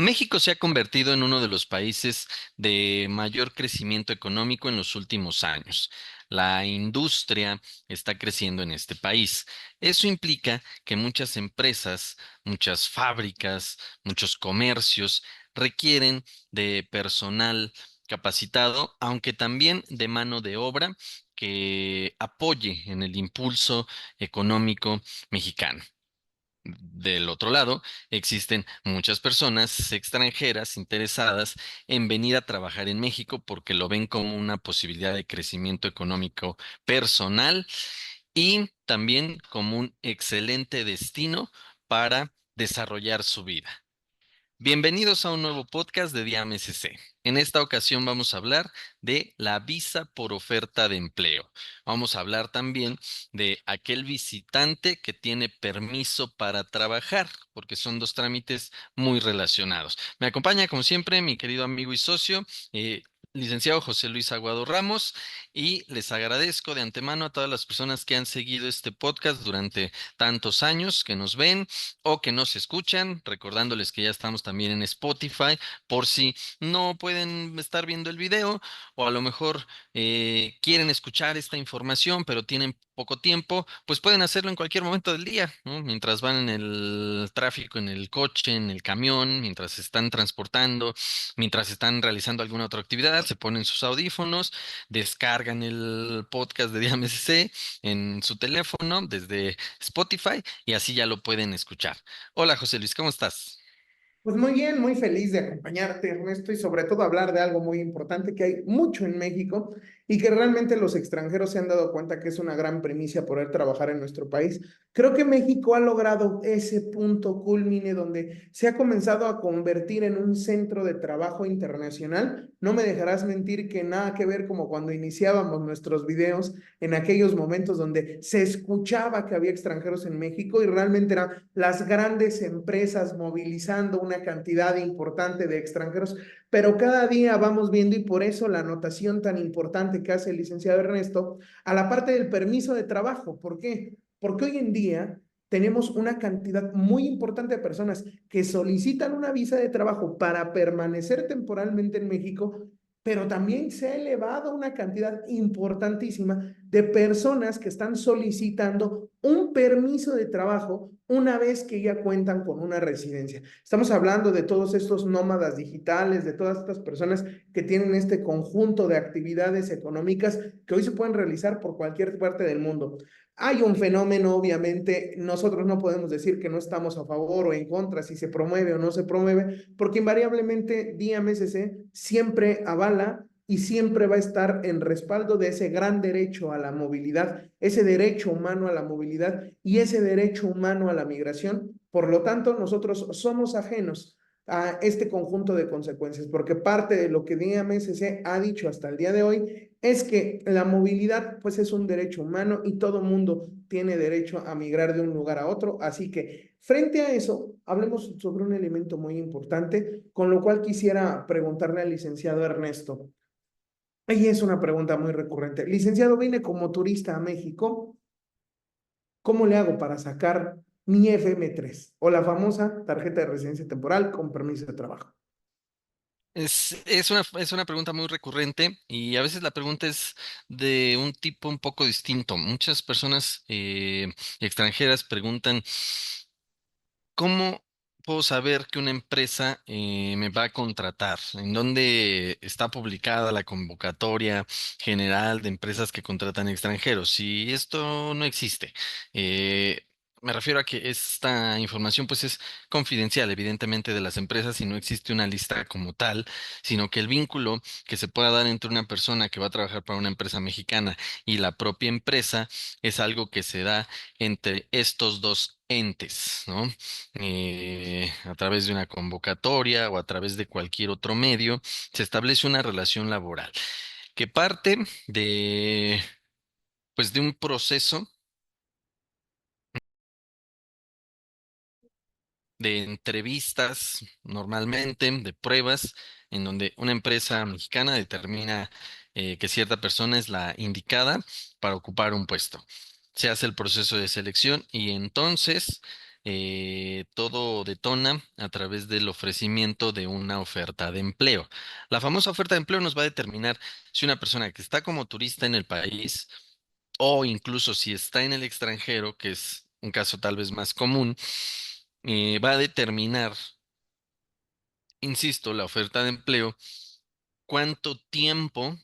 México se ha convertido en uno de los países de mayor crecimiento económico en los últimos años. La industria está creciendo en este país. Eso implica que muchas empresas, muchas fábricas, muchos comercios requieren de personal capacitado, aunque también de mano de obra que apoye en el impulso económico mexicano. Del otro lado, existen muchas personas extranjeras interesadas en venir a trabajar en México porque lo ven como una posibilidad de crecimiento económico personal y también como un excelente destino para desarrollar su vida. Bienvenidos a un nuevo podcast de Día MSC. En esta ocasión vamos a hablar de la visa por oferta de empleo. Vamos a hablar también de aquel visitante que tiene permiso para trabajar, porque son dos trámites muy relacionados. Me acompaña, como siempre, mi querido amigo y socio, licenciado José Luis Aguado Ramos, y les agradezco de antemano a todas las personas que han seguido este podcast durante tantos años, que nos ven o que nos escuchan, recordándoles que ya estamos también en Spotify por si no pueden estar viendo el video o a lo mejor quieren escuchar esta información pero tienen poco tiempo, pues pueden hacerlo en cualquier momento del día, ¿no? Mientras van en el tráfico, en el coche, en el camión, mientras se están transportando, mientras están realizando alguna otra actividad, se ponen sus audífonos, descargan el podcast de DMSC en su teléfono desde Spotify y así ya lo pueden escuchar. Hola José Luis, ¿cómo estás? Pues muy bien, muy feliz de acompañarte, Ernesto, y sobre todo hablar de algo muy importante que hay mucho en México y que realmente los extranjeros se han dado cuenta que es una gran primicia poder trabajar en nuestro país. Creo que México ha logrado ese punto culmine donde se ha comenzado a convertir en un centro de trabajo internacional. No me dejarás mentir que nada que ver como cuando iniciábamos nuestros videos en aquellos momentos donde se escuchaba que había extranjeros en México y realmente eran las grandes empresas movilizando una cantidad importante de extranjeros, pero cada día vamos viendo y por eso la anotación tan importante que hace el licenciado Ernesto a la parte del permiso de trabajo. ¿Por qué? Porque hoy en día tenemos una cantidad muy importante de personas que solicitan una visa de trabajo para permanecer temporalmente en México, pero también se ha elevado una cantidad importantísima de personas que están solicitando un permiso de trabajo una vez que ya cuentan con una residencia. Estamos hablando de todos estos nómadas digitales, de todas estas personas que tienen este conjunto de actividades económicas que hoy se pueden realizar por cualquier parte del mundo. Hay un fenómeno, obviamente, nosotros no podemos decir que no estamos a favor o en contra, si se promueve o no se promueve, porque invariablemente DMSC siempre avala y siempre va a estar en respaldo de ese gran derecho a la movilidad, ese derecho humano a la movilidad y ese derecho humano a la migración. Por lo tanto, nosotros somos ajenos a este conjunto de consecuencias, porque parte de lo que DMSC ha dicho hasta el día de hoy es que la movilidad pues es un derecho humano y todo mundo tiene derecho a migrar de un lugar a otro, así que frente a eso, hablemos sobre un elemento muy importante, con lo cual quisiera preguntarle al licenciado Ernesto. Y es una pregunta muy recurrente. Licenciado, vine como turista a México. ¿Cómo le hago para sacar mi FM3 o la famosa tarjeta de residencia temporal con permiso de trabajo? Es una pregunta muy recurrente y a veces la pregunta es de un tipo un poco distinto. Muchas personas extranjeras preguntan, ¿cómo puedo saber que una empresa me va a contratar? ¿En dónde está publicada la convocatoria general de empresas que contratan extranjeros? Si esto no existe, eh, me refiero a que esta información pues es confidencial, evidentemente, de las empresas y no existe una lista como tal, sino que el vínculo que se pueda dar entre una persona que va a trabajar para una empresa mexicana y la propia empresa es algo que se da entre estos dos entes, ¿no? A través de una convocatoria o a través de cualquier otro medio, se establece una relación laboral que parte de, pues, de un proceso de entrevistas, normalmente, de pruebas, en donde una empresa mexicana determina que cierta persona es la indicada para ocupar un puesto. Se hace el proceso de selección y entonces todo detona a través del ofrecimiento de una oferta de empleo. La famosa oferta de empleo nos va a determinar si una persona que está como turista en el país o incluso si está en el extranjero, que es un caso tal vez más común, va a determinar, insisto, la oferta de empleo, cuánto tiempo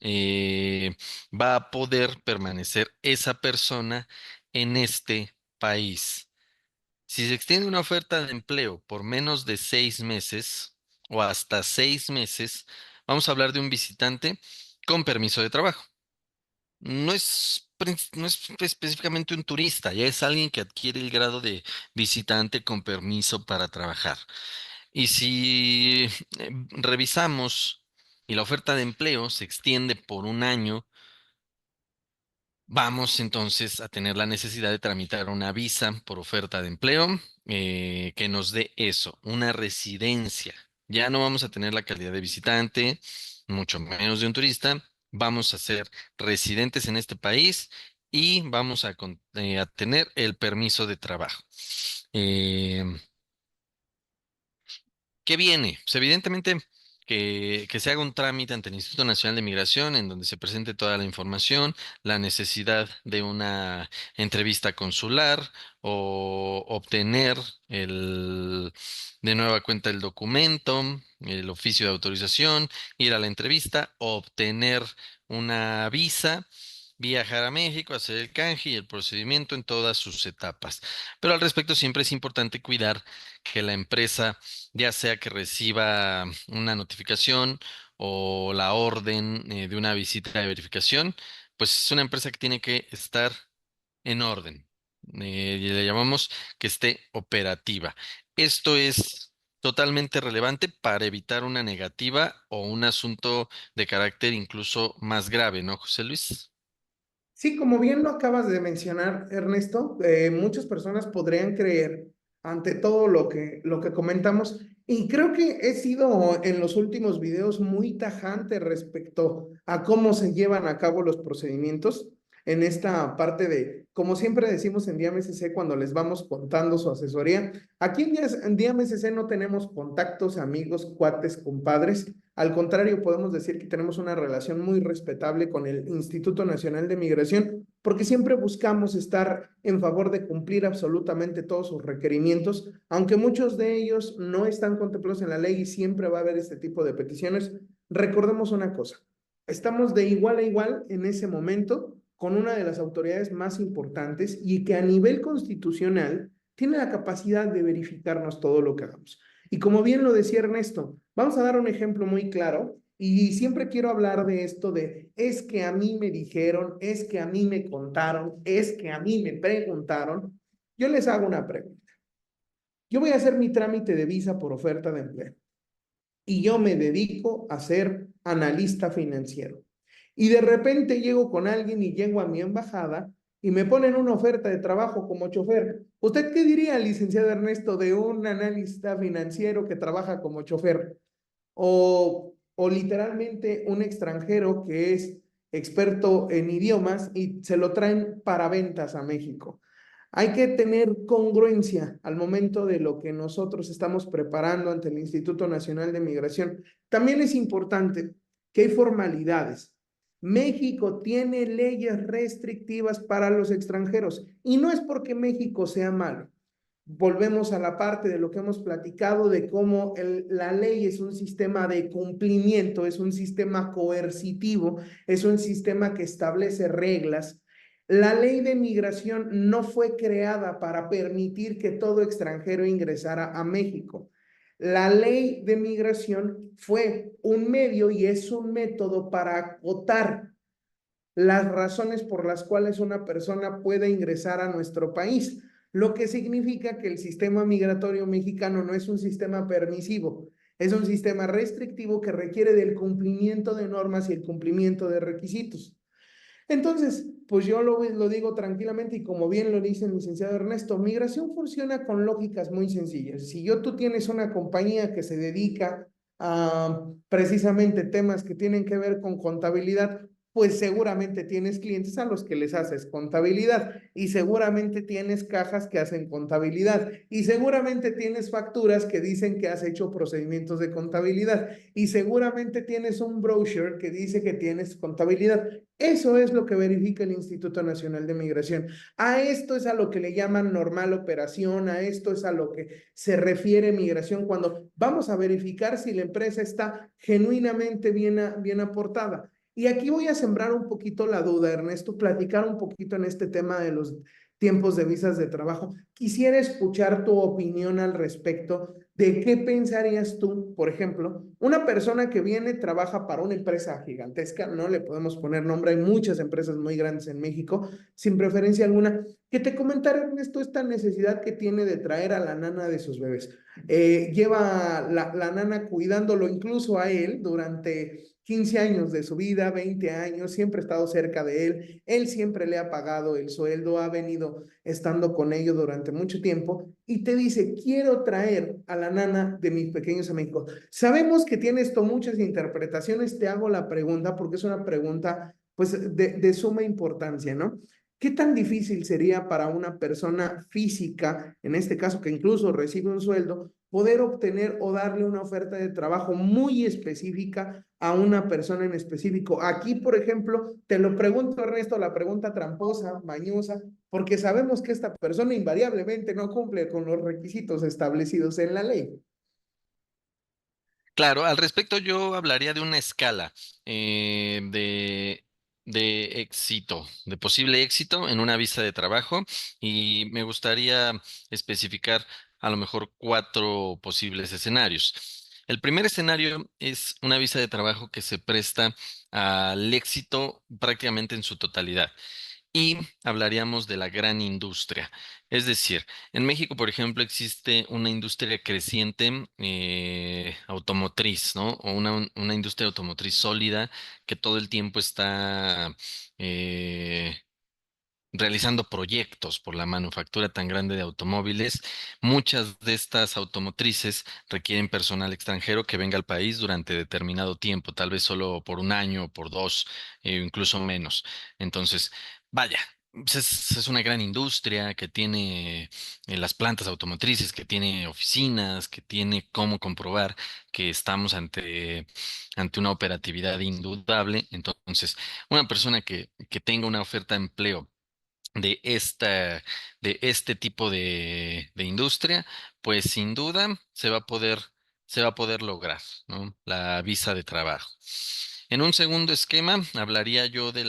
eh, va a poder permanecer esa persona en este país. Si se extiende una oferta de empleo por menos de 6 meses o hasta 6 meses, vamos a hablar de un visitante con permiso de trabajo. No es específicamente un turista, ya es alguien que adquiere el grado de visitante con permiso para trabajar. Y si revisamos y la oferta de empleo se extiende por un año, vamos entonces a tener la necesidad de tramitar una visa por oferta de empleo que nos dé eso, una residencia. Ya no vamos a tener la calidad de visitante, mucho menos de un turista. Vamos a ser residentes en este país y vamos a tener el permiso de trabajo. Eh, ¿Qué viene? Pues evidentemente que se haga un trámite ante el Instituto Nacional de Migración en donde se presente toda la información, la necesidad de una entrevista consular o obtener de nueva cuenta el documento, el oficio de autorización, ir a la entrevista, obtener una visa, viajar a México, hacer el canje y el procedimiento en todas sus etapas. Pero al respecto siempre es importante cuidar que la empresa ya sea que reciba una notificación o la orden de una visita de verificación, pues es una empresa que tiene que estar en orden. Y le llamamos que esté operativa. Esto es totalmente relevante para evitar una negativa o un asunto de carácter incluso más grave, ¿no, José Luis? Sí, como bien lo acabas de mencionar, Ernesto, muchas personas podrían creer ante todo lo que comentamos, y creo que he sido en los últimos videos muy tajante respecto a cómo se llevan a cabo los procedimientos en esta parte de, como siempre decimos en Día MSC cuando les vamos contando su asesoría, aquí en Día MSC no tenemos contactos, amigos, cuates, compadres. Al contrario, podemos decir que tenemos una relación muy respetable con el Instituto Nacional de Migración, porque siempre buscamos estar en favor de cumplir absolutamente todos sus requerimientos, aunque muchos de ellos no están contemplados en la ley y siempre va a haber este tipo de peticiones. Recordemos una cosa, estamos de igual a igual en ese momento con una de las autoridades más importantes y que a nivel constitucional tiene la capacidad de verificarnos todo lo que hagamos. Y como bien lo decía Ernesto, vamos a dar un ejemplo muy claro y siempre quiero hablar de esto de es que a mí me dijeron, es que a mí me contaron, es que a mí me preguntaron. Yo les hago una pregunta. Yo voy a hacer mi trámite de visa por oferta de empleo y yo me dedico a ser analista financiero. Y de repente llego con alguien y llego a mi embajada y me ponen una oferta de trabajo como chofer. ¿Usted qué diría, licenciado Ernesto, de un analista financiero que trabaja como chofer? O literalmente un extranjero que es experto en idiomas y se lo traen para ventas a México. Hay que tener congruencia al momento de lo que nosotros estamos preparando ante el Instituto Nacional de Migración. También es importante que hay formalidades. México tiene leyes restrictivas para los extranjeros y no es porque México sea malo. Volvemos a la parte de lo que hemos platicado de cómo la ley es un sistema de cumplimiento, es un sistema coercitivo, es un sistema que establece reglas. La ley de migración no fue creada para permitir que todo extranjero ingresara a México. La ley de migración fue un medio y es un método para acotar las razones por las cuales una persona puede ingresar a nuestro país, lo que significa que el sistema migratorio mexicano no es un sistema permisivo, es un sistema restrictivo que requiere del cumplimiento de normas y el cumplimiento de requisitos. Entonces, pues yo lo digo tranquilamente y como bien lo dice el licenciado Ernesto, migración funciona con lógicas muy sencillas. Si tú tienes una compañía que se dedica a precisamente temas que tienen que ver con contabilidad, pues seguramente tienes clientes a los que les haces contabilidad y seguramente tienes cajas que hacen contabilidad y seguramente tienes facturas que dicen que has hecho procedimientos de contabilidad y seguramente tienes un brochure que dice que tienes contabilidad. Eso es lo que verifica el Instituto Nacional de Migración. A esto es a lo que le llaman normal operación, a esto es a lo que se refiere migración cuando vamos a verificar si la empresa está genuinamente bien aportada. Y aquí voy a sembrar un poquito la duda, Ernesto, platicar un poquito en este tema de los tiempos de visas de trabajo. Quisiera escuchar tu opinión al respecto de qué pensarías tú, por ejemplo, una persona que viene, trabaja para una empresa gigantesca, no le podemos poner nombre, hay muchas empresas muy grandes en México, sin preferencia alguna, que te comentara, Ernesto, esta necesidad que tiene de traer a la nana de sus bebés. Lleva la nana cuidándolo incluso a él durante 15 años de su vida, 20 años, siempre ha estado cerca de él siempre le ha pagado el sueldo, ha venido estando con ellos durante mucho tiempo y te dice, quiero traer a la nana de mis pequeños amigos. Sabemos que tiene esto muchas interpretaciones, te hago la pregunta porque es una pregunta pues de suma importancia, ¿no? ¿Qué tan difícil sería para una persona física, en este caso que incluso recibe un sueldo, poder obtener o darle una oferta de trabajo muy específica a una persona en específico? Aquí, por ejemplo, te lo pregunto, Ernesto, la pregunta tramposa, mañosa, porque sabemos que esta persona invariablemente no cumple con los requisitos establecidos en la ley. Claro, al respecto yo hablaría de una escala de éxito, de posible éxito en una visa de trabajo y me gustaría especificar a lo mejor cuatro posibles escenarios. El primer escenario es una visa de trabajo que se presta al éxito prácticamente en su totalidad. Y hablaríamos de la gran industria. Es decir, en México, por ejemplo, existe una industria creciente automotriz, ¿no? O una industria automotriz sólida que todo el tiempo está realizando proyectos por la manufactura tan grande de automóviles. Muchas de estas automotrices requieren personal extranjero que venga al país durante determinado tiempo, tal vez solo por un año, por dos, incluso menos. Entonces, vaya. Pues es una gran industria que tiene las plantas automotrices, que tiene oficinas, que tiene cómo comprobar que estamos ante una operatividad indudable. Entonces, una persona que tenga una oferta de empleo de de este tipo de industria, pues sin duda se va a poder lograr, ¿no? La visa de trabajo. En un segundo esquema, hablaría yo de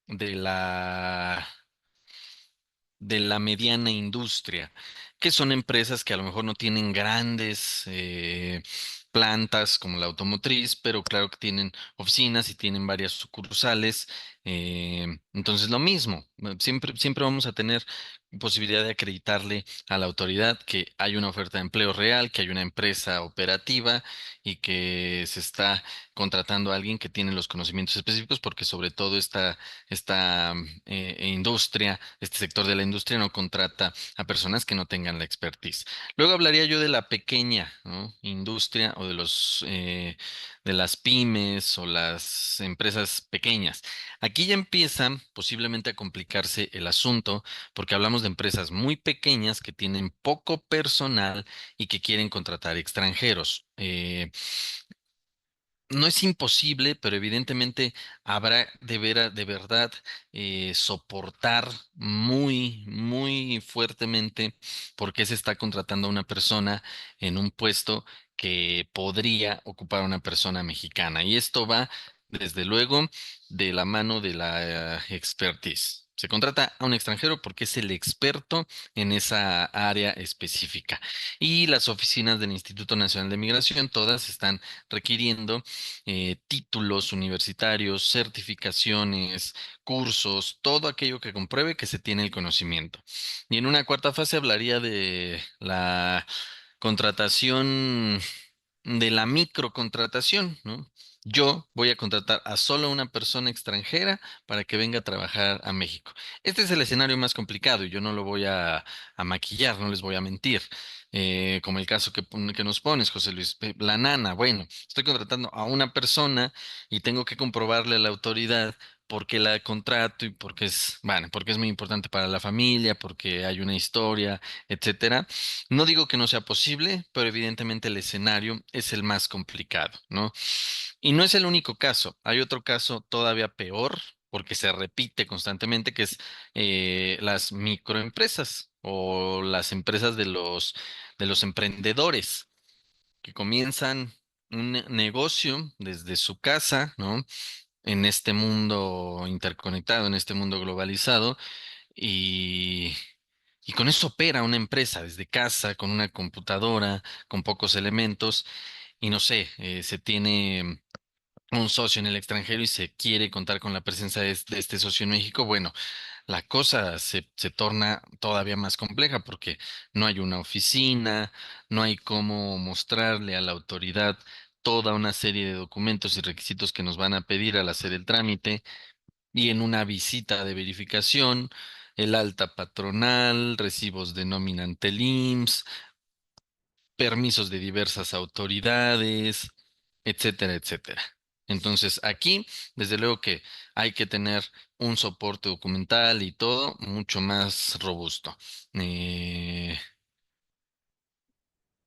de la de la mediana industria, que son empresas que a lo mejor no tienen grandes plantas como la automotriz, pero claro que tienen oficinas y tienen varias sucursales. Entonces, lo mismo, siempre vamos a tener posibilidad de acreditarle a la autoridad que hay una oferta de empleo real, que hay una empresa operativa y que se está contratando a alguien que tiene los conocimientos específicos, porque sobre todo esta industria, este sector de la industria no contrata a personas que no tengan la expertise. Luego hablaría yo de la pequeña, ¿no? Industria o de de las pymes o las empresas pequeñas. Aquí ya empieza posiblemente a complicarse el asunto porque hablamos de empresas muy pequeñas que tienen poco personal y que quieren contratar extranjeros. No es imposible, pero evidentemente habrá de verdad soportar muy fuertemente porque se está contratando a una persona en un puesto que podría ocupar una persona mexicana. Y esto va, desde luego, de la mano de la expertise. Se contrata a un extranjero porque es el experto en esa área específica. Y las oficinas del Instituto Nacional de Migración todas están requiriendo títulos universitarios, certificaciones, cursos, todo aquello que compruebe que se tiene el conocimiento. Y en una cuarta fase hablaría de la contratación, de la microcontratación, ¿no? Yo voy a contratar a solo una persona extranjera para que venga a trabajar a México. Este es el escenario más complicado y yo no lo voy a maquillar, no les voy a mentir. Como el caso que nos pones, José Luis, la nana. Bueno, estoy contratando a una persona y tengo que comprobarle a la autoridad por qué la contrato y porque bueno, porque es muy importante para la familia, porque hay una historia, etcétera. No digo que no sea posible, pero evidentemente el escenario es el más complicado, ¿no? Y no es el único caso. Hay otro caso todavía peor, porque se repite constantemente, que es las microempresas o las empresas de los emprendedores que comienzan un negocio desde su casa, ¿no? En este mundo interconectado, en este mundo globalizado, y, y con eso opera una empresa desde casa, con una computadora, con pocos elementos, y no sé, se tiene un socio en el extranjero y se quiere contar con la presencia de este socio en México, bueno, la cosa se torna todavía más compleja porque no hay una oficina, no hay cómo mostrarle a la autoridad toda una serie de documentos y requisitos que nos van a pedir al hacer el trámite y en una visita de verificación, el alta patronal, recibos de nómina ante el IMSS, permisos de diversas autoridades, etcétera, etcétera. Entonces, aquí, desde luego que hay que tener un soporte documental y todo mucho más robusto. Eh,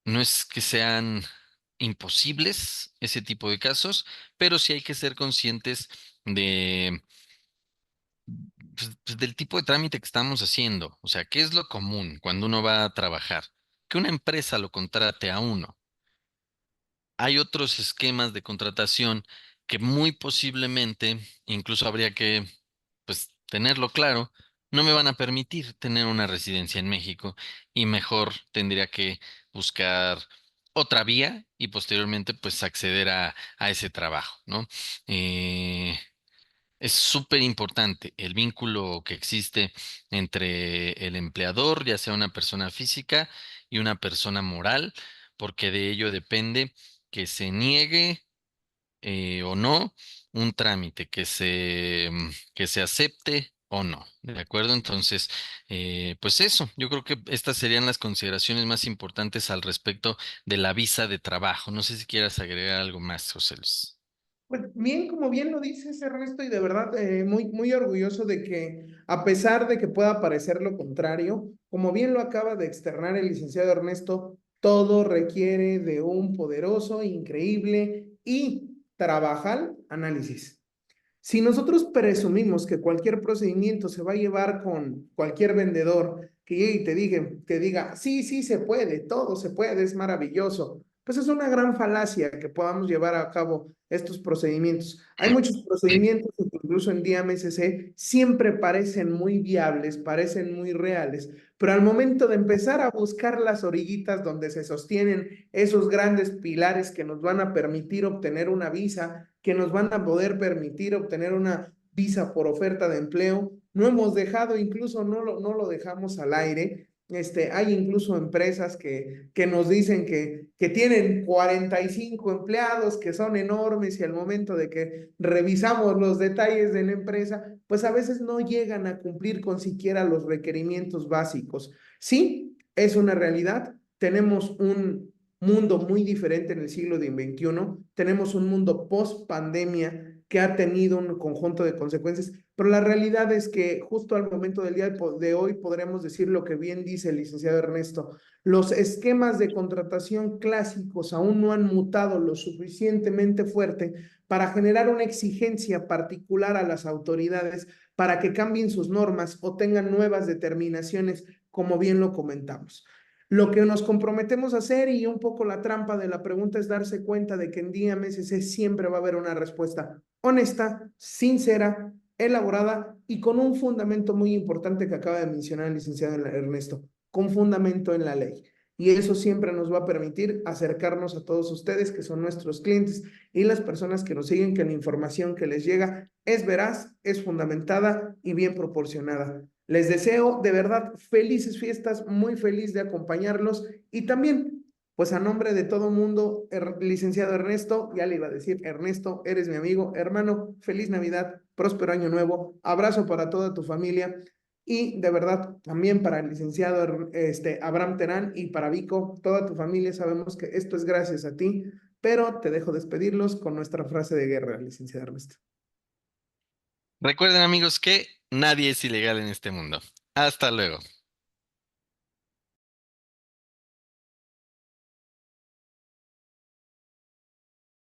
no es que sean imposibles ese tipo de casos, pero sí hay que ser conscientes de, pues, del tipo de trámite que estamos haciendo. O sea, ¿qué es lo común cuando uno va a trabajar? Que una empresa lo contrate a uno. Hay otros esquemas de contratación que muy posiblemente, incluso habría que, pues, tenerlo claro, no me van a permitir tener una residencia en México y mejor tendría que buscar otra vía y posteriormente, pues, acceder a ese trabajo, ¿no? Eh, es súper importante el vínculo que existe entre el empleador, ya sea una persona física y una persona moral, porque de ello depende que se niegue o no un trámite, que se acepte o no. ¿De acuerdo? Entonces, pues eso, yo creo que estas serían las consideraciones más importantes al respecto de la visa de trabajo. No sé si quieras agregar algo más, José Luis. Pues bien, como bien lo dices, Ernesto, y de verdad muy, muy orgulloso de que, a pesar de que pueda parecer lo contrario, como bien lo acaba de externar el licenciado Ernesto, todo requiere de un poderoso, increíble y trabajal análisis. Si nosotros presumimos que cualquier procedimiento se va a llevar con cualquier vendedor que llegue y te diga, sí, sí se puede, todo se puede, es maravilloso, pues es una gran falacia que podamos llevar a cabo estos procedimientos. Hay muchos procedimientos que incluso en DMSC siempre parecen muy viables, parecen muy reales, pero al momento de empezar a buscar las orillitas donde se sostienen esos grandes pilares que nos van a permitir obtener una visa, que nos van a poder permitir obtener una visa por oferta de empleo. No hemos dejado, incluso no lo dejamos al aire. Hay incluso empresas que nos dicen que tienen 45 empleados, que son enormes y al momento de que revisamos los detalles de la empresa, pues a veces no llegan a cumplir con siquiera los requerimientos básicos. Sí, es una realidad. Tenemos un mundo muy diferente en el siglo XXI. Tenemos un mundo post pandemia que ha tenido un conjunto de consecuencias, pero la realidad es que justo al momento del día de hoy podremos decir lo que bien dice el licenciado Ernesto. Los esquemas de contratación clásicos aún no han mutado lo suficientemente fuerte para generar una exigencia particular a las autoridades para que cambien sus normas o tengan nuevas determinaciones, como bien lo comentamos. Lo que nos comprometemos a hacer y un poco la trampa de la pregunta es darse cuenta de que en día MSC siempre va a haber una respuesta honesta, sincera, elaborada y con un fundamento muy importante que acaba de mencionar el licenciado Ernesto, con fundamento en la ley. Y eso siempre nos va a permitir acercarnos a todos ustedes que son nuestros clientes y las personas que nos siguen, que la información que les llega es veraz, es fundamentada y bien proporcionada. Les deseo de verdad felices fiestas, muy feliz de acompañarlos y también Pues a nombre de todo mundo, licenciado Ernesto, ya le iba a decir, Ernesto, eres mi amigo, hermano, feliz Navidad, próspero año nuevo, abrazo para toda tu familia y de verdad también para el licenciado Abraham Terán y para Vico, toda tu familia, sabemos que esto es gracias a ti, pero te dejo despedirlos con nuestra frase de guerra, licenciado Ernesto. Recuerden, amigos, que nadie es ilegal en este mundo. Hasta luego.